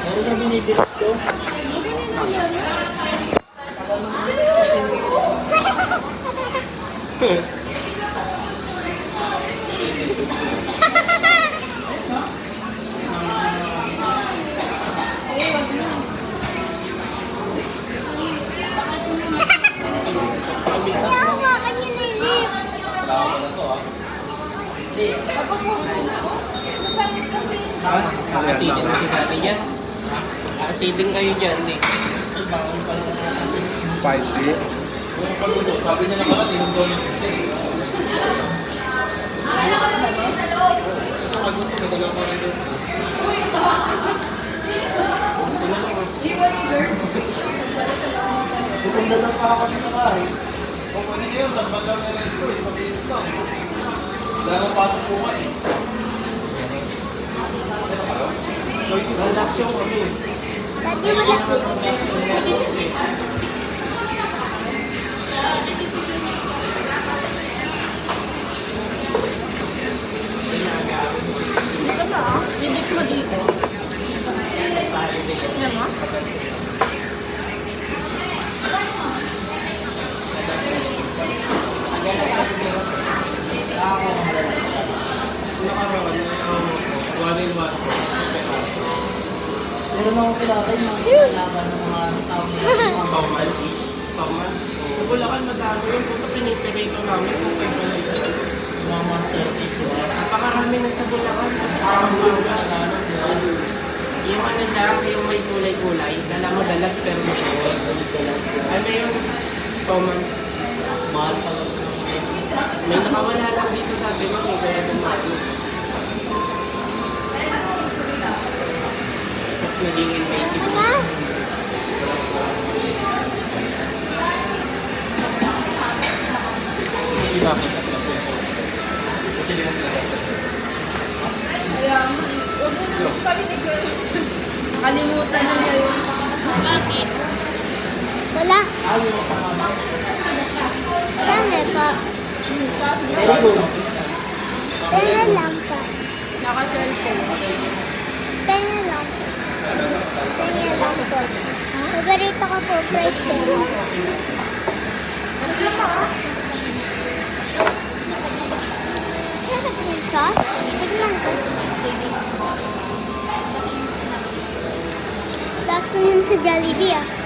Ano na binibilit ko? Asidin na si Dati dyan. Asidin kayo dyan eh. 5 feet. Sabi niya naman, inom daw yung system. Nakagod sa nagalaw pa rin doon. Bukong dalang pa ako sa bahay. Kung pwede niyo yun, tapos maglang na rin ko, mabilis lang. Dahil mapasok po kasi. Relax yung kami. Daddy, wala. Dito ba? Didip mo dito. Yan mo? Meron akong kilala yung mga kalaban ng mga tao na Pauman. Pauman. Sa Bulacan madami yung puto pinipirito namin kung kayo pala yun. mga masterpiece. Napakarami na sa Bulacan. Parang mga yung ano lang, yung may kulay-kulay. Dala mo dalag pero masaway. Ano yung Pauman? Mahal pa lang. May nakawala lang dito sa atin mo. May gaya ng mali. Tapos naging invasive. Mama? Hindi bakit kasi ako yun sa buti di mo pinag-askas. Kaya, huwag mo na parinig ko. Nakalimutan na niya yun. Bakit? Wala. Dami pa. Very good. Pera lang pa. Naka-cellphone. Pera lang pa. Pera lang po. Paborito ko po, fries eh. Ano pa? Sarap yung sauce. Tignan ko. Last na yun sa Jollibee ah.